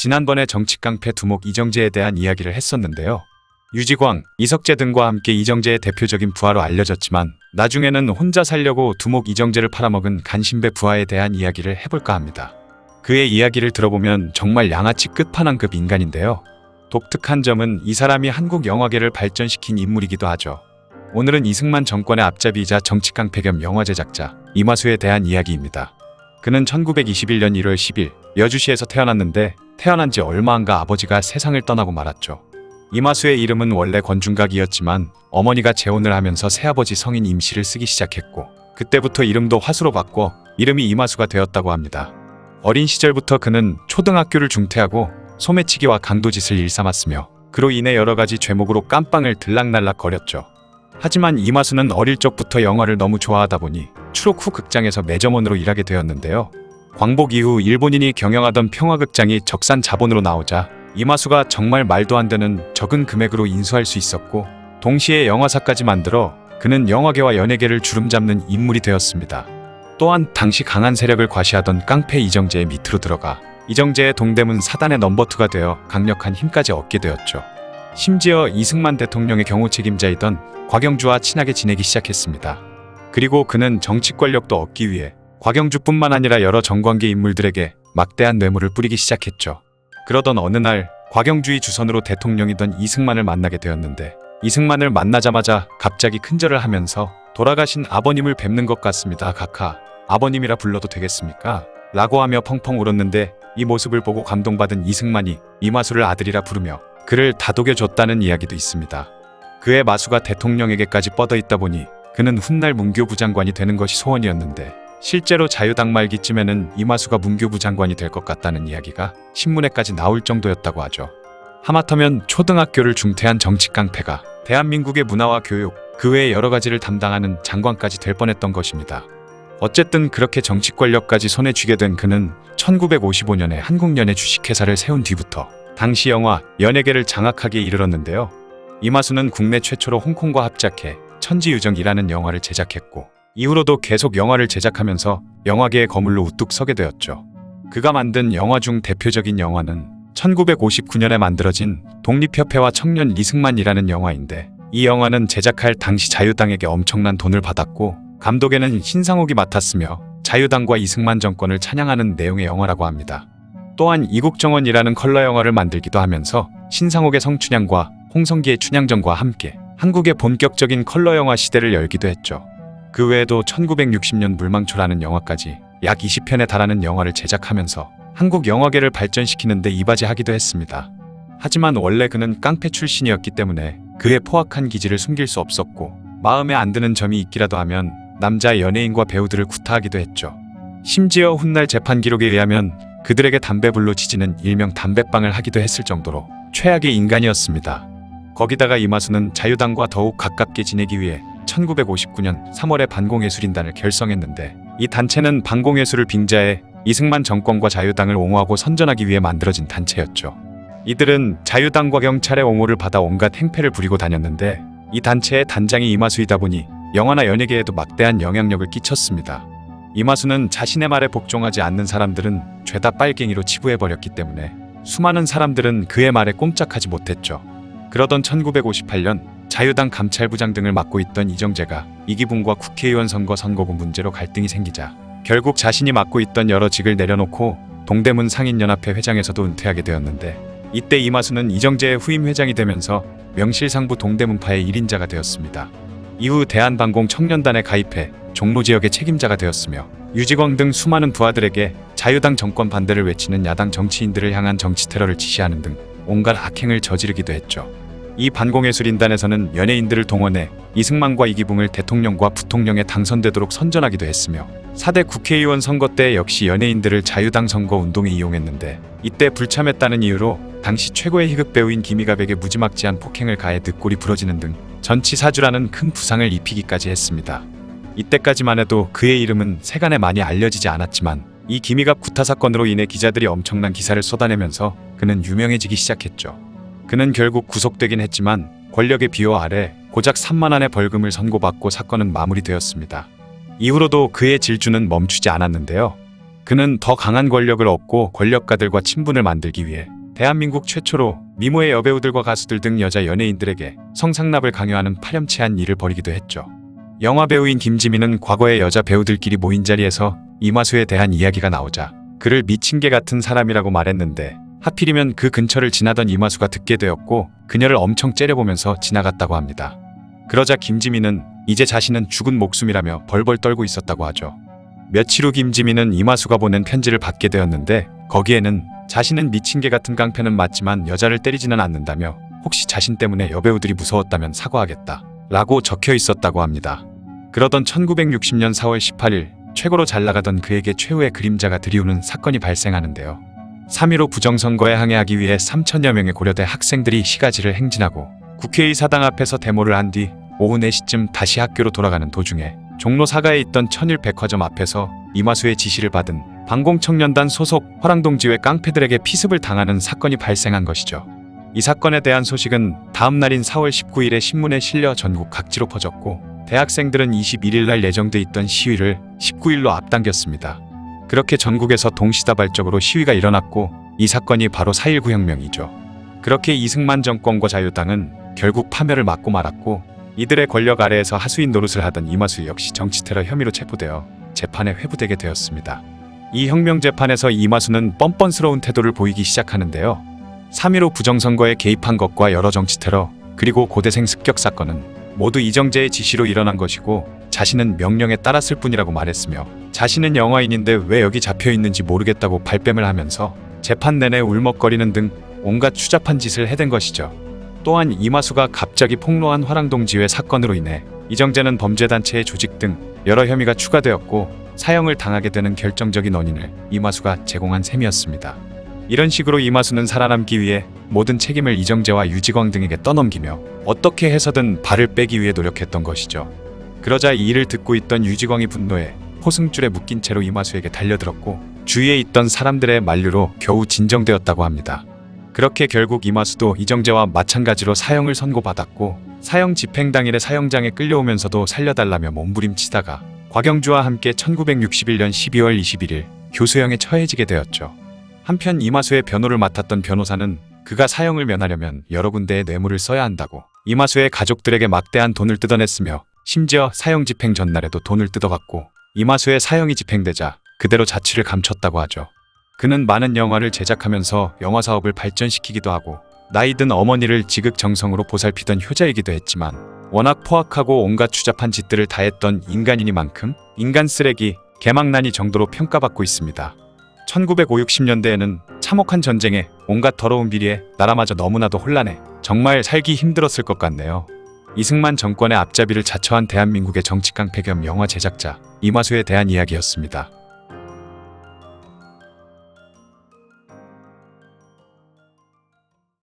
지난번에 정치깡패 두목 이정재에 대한 이야기를 했었는데요. 유지광, 이석재 등과 함께 이정재의 대표적인 부하로 알려졌지만 나중에는 혼자 살려고 두목 이정재를 팔아먹은 간신배 부하에 대한 이야기를 해볼까 합니다. 그의 이야기를 들어보면 정말 양아치 끝판왕급 인간인데요. 독특한 점은 이 사람이 한국 영화계를 발전시킨 인물이기도 하죠. 오늘은 이승만 정권의 앞잡이이자 정치깡패 겸 영화 제작자 이마수에 대한 이야기입니다. 그는 1921년 1월 10일 여주시에서 태어났는데 태어난 지 얼마 안 가 아버지가 세상을 떠나고 말았죠. 이마수의 이름은 원래 권중각이었지만 어머니가 재혼을 하면서 새아버지 성인 임씨를 쓰기 시작했고 그때부터 이름도 화수로 바꿔 이름이 이마수가 되었다고 합니다. 어린 시절부터 그는 초등학교를 중퇴하고 소매치기와 강도짓을 일삼았으며 그로 인해 여러 가지 죄목으로 깜빵을 들락날락거렸죠. 하지만 이마수는 어릴 적부터 영화를 너무 좋아하다 보니 추록 후 극장에서 매점원으로 일하게 되었는데요. 광복 이후 일본인이 경영하던 평화극장이 적산 자본으로 나오자 이마수가 정말 말도 안 되는 적은 금액으로 인수할 수 있었고 동시에 영화사까지 만들어 그는 영화계와 연예계를 주름잡는 인물이 되었습니다. 또한 당시 강한 세력을 과시하던 깡패 이정재의 밑으로 들어가 이정재의 동대문 사단의 넘버2가 되어 강력한 힘까지 얻게 되었죠. 심지어 이승만 대통령의 경호 책임자이던 곽영주와 친하게 지내기 시작했습니다. 그리고 그는 정치 권력도 얻기 위해 곽영주뿐만 아니라 여러 정관계 인물들에게 막대한 뇌물을 뿌리기 시작했죠. 그러던 어느 날 곽영주의 주선으로 대통령이던 이승만을 만나게 되었는데 이승만을 만나자마자 갑자기 큰절을 하면서 돌아가신 아버님을 뵙는 것 같습니다. 각하, 아버님이라 불러도 되겠습니까? 라고 하며 펑펑 울었는데 이 모습을 보고 감동받은 이승만이 이마수를 아들이라 부르며 그를 다독여줬다는 이야기도 있습니다. 그의 마수가 대통령에게까지 뻗어 있다 보니 그는 훗날 문교부 장관이 되는 것이 소원이었는데 실제로 자유당 말기쯤에는 이마수가 문교부 장관이 될 것 같다는 이야기가 신문에까지 나올 정도였다고 하죠. 하마터면 초등학교를 중퇴한 정치깡패가 대한민국의 문화와 교육, 그 외의 여러 가지를 담당하는 장관까지 될 뻔했던 것입니다. 어쨌든 그렇게 정치 권력까지 손에 쥐게 된 그는 1955년에 한국연예 주식회사를 세운 뒤부터 당시 영화, 연예계를 장악하기에 이르렀는데요. 이마수는 국내 최초로 홍콩과 합작해 천지유정이라는 영화를 제작했고 이후로도 계속 영화를 제작하면서 영화계의 거물로 우뚝 서게 되었죠. 그가 만든 영화 중 대표적인 영화는 1959년에 만들어진 독립협회와 청년 리승만이라는 영화인데 이 영화는 제작할 당시 자유당에게 엄청난 돈을 받았고 감독에는 신상옥이 맡았으며 자유당과 이승만 정권을 찬양하는 내용의 영화라고 합니다. 또한 이국정원이라는 컬러 영화를 만들기도 하면서 신상옥의 성춘향과 홍성기의 춘향전과 함께 한국의 본격적인 컬러 영화 시대를 열기도 했죠. 그 외에도 1960년 물망초라는 영화까지 약 20편에 달하는 영화를 제작하면서 한국 영화계를 발전시키는 데 이바지하기도 했습니다. 하지만 원래 그는 깡패 출신이었기 때문에 그의 포악한 기질을 숨길 수 없었고 마음에 안 드는 점이 있기라도 하면 남자 연예인과 배우들을 구타하기도 했죠. 심지어 훗날 재판 기록에 의하면 그들에게 담배불로 지지는 일명 담배빵을 하기도 했을 정도로 최악의 인간이었습니다. 거기다가 이마수는 자유당과 더욱 가깝게 지내기 위해 1959년 3월에 반공예술인단을 결성했는데 이 단체는 반공예술을 빙자해 이승만 정권과 자유당을 옹호하고 선전하기 위해 만들어진 단체였죠. 이들은 자유당과 경찰의 옹호를 받아 온갖 행패를 부리고 다녔는데 이 단체의 단장이 이마수이다 보니 영화나 연예계에도 막대한 영향력을 끼쳤습니다. 이마수는 자신의 말에 복종하지 않는 사람들은 죄다 빨갱이로 치부해버렸기 때문에 수많은 사람들은 그의 말에 꼼짝하지 못했죠. 그러던 1958년 자유당 감찰부장 등을 맡고 있던 이정재가 이기붕과 국회의원 선거 선거구 문제로 갈등이 생기자 결국 자신이 맡고 있던 여러 직을 내려놓고 동대문 상인연합회 회장에서도 은퇴하게 되었는데 이때 이마수는 이정재의 후임 회장이 되면서 명실상부 동대문파의 1인자가 되었습니다. 이후 대한반공 청년단에 가입해 종로지역의 책임자가 되었으며 유지광 등 수많은 부하들에게 자유당 정권 반대를 외치는 야당 정치인들을 향한 정치 테러를 지시하는 등 온갖 악행을 저지르기도 했죠. 이 반공예술인단에서는 연예인들을 동원해 이승만과 이기붕을 대통령과 부통령에 당선되도록 선전하기도 했으며 4대 국회의원 선거 때 역시 연예인들을 자유당 선거 운동에 이용했는데 이때 불참했다는 이유로 당시 최고의 희극 배우인 김희갑에게 무지막지한 폭행을 가해 늑골이 부러지는 등 전치사주라는 큰 부상을 입히기까지 했습니다. 이때까지만 해도 그의 이름은 세간에 많이 알려지지 않았지만 이 김희갑 구타 사건으로 인해 기자들이 엄청난 기사를 쏟아내면서 그는 유명해지기 시작했죠. 그는 결국 구속되긴 했지만 권력의 비호 아래 고작 3만 원의 벌금을 선고받고 사건은 마무리되었습니다. 이후로도 그의 질주는 멈추지 않았는데요. 그는 더 강한 권력을 얻고 권력가들과 친분을 만들기 위해 대한민국 최초로 미모의 여배우들과 가수들 등 여자 연예인들에게 성상납을 강요하는 파렴치한 일을 벌이기도 했죠. 영화 배우인 김지민은 과거의 여자 배우들끼리 모인 자리에서 이마수에 대한 이야기가 나오자 그를 미친 개 같은 사람이라고 말했는데, 하필이면 그 근처를 지나던 이마수가 듣게 되었고 그녀를 엄청 째려보면서 지나갔다고 합니다. 그러자 김지민은 이제 자신은 죽은 목숨이라며 벌벌 떨고 있었다고 하죠. 며칠 후 김지민은 이마수가 보낸 편지를 받게 되었는데, 거기에는 자신은 미친 개 같은 깡패는 맞지만 여자를 때리지는 않는다며 혹시 자신 때문에 여배우들이 무서웠다면 사과하겠다 라고 적혀 있었다고 합니다. 그러던 1960년 4월 18일 최고로 잘 나가던 그에게 최후의 그림자가 들이오는 사건이 발생하는데요. 3.15 부정선거에 항의하기 위해 3천여 명의 고려대 학생들이 시가지를 행진하고 국회의사당 앞에서 데모를 한 뒤 오후 4시쯤 다시 학교로 돌아가는 도중에 종로 사가에 있던 천일 백화점 앞에서 이마수의 지시를 받은 반공청년단 소속 화랑동지회 깡패들에게 피습을 당하는 사건이 발생한 것이죠. 이 사건에 대한 소식은 다음 날인 4월 19일에 신문에 실려 전국 각지로 퍼졌고, 대학생들은 21일 날 예정돼 있던 시위를 19일로 앞당겼습니다. 그렇게 전국에서 동시다발적으로 시위가 일어났고, 이 사건이 바로 4.19 혁명이죠. 그렇게 이승만 정권과 자유당은 결국 파멸을 맞고 말았고, 이들의 권력 아래에서 하수인 노릇을 하던 이마수 역시 정치테러 혐의로 체포되어 재판에 회부되게 되었습니다. 이 혁명재판에서 이마수는 뻔뻔스러운 태도를 보이기 시작하는데요. 3.15 부정선거에 개입한 것과 여러 정치테러, 그리고 고대생 습격 사건은 모두 이정재의 지시로 일어난 것이고 자신은 명령에 따랐을 뿐이라고 말했으며, 자신은 영화인인데 왜 여기 잡혀있는지 모르겠다고 발뺌을 하면서 재판 내내 울먹거리는 등 온갖 추잡한 짓을 해댄 것이죠. 또한 이마수가 갑자기 폭로한 화랑동지회 사건으로 인해 이정재는 범죄단체의 조직 등 여러 혐의가 추가되었고 사형을 당하게 되는 결정적인 원인을 이마수가 제공한 셈이었습니다. 이런 식으로 이마수는 살아남기 위해 모든 책임을 이정재와 유지광 등에게 떠넘기며 어떻게 해서든 발을 빼기 위해 노력했던 것이죠. 그러자 이 일을 듣고 있던 유지광이 분노해 포승줄에 묶인 채로 이마수에게 달려들었고 주위에 있던 사람들의 만류로 겨우 진정되었다고 합니다. 그렇게 결국 이마수도 이정재와 마찬가지로 사형을 선고받았고, 사형 집행 당일에 사형장에 끌려오면서도 살려달라며 몸부림치다가 곽영주와 함께 1961년 12월 21일 교수형에 처해지게 되었죠. 한편 이마수의 변호를 맡았던 변호사는 그가 사형을 면하려면 여러 군데에 뇌물을 써야 한다고 이마수의 가족들에게 막대한 돈을 뜯어냈으며, 심지어 사형 집행 전날에도 돈을 뜯어갔고 이마수의 사형이 집행되자 그대로 자취를 감췄다고 하죠. 그는 많은 영화를 제작하면서 영화 사업을 발전시키기도 하고 나이 든 어머니를 지극정성으로 보살피던 효자이기도 했지만, 워낙 포악하고 온갖 추잡한 짓들을 다했던 인간이니만큼 인간 쓰레기, 개망나니 정도로 평가받고 있습니다. 1950년대에는 참혹한 전쟁에 온갖 더러운 비리에 나라마저 너무나도 혼란해 정말 살기 힘들었을 것 같네요. 이승만 정권의 앞잡이를 자처한 대한민국의 정치깡패 겸 영화 제작자 이마수에 대한 이야기였습니다.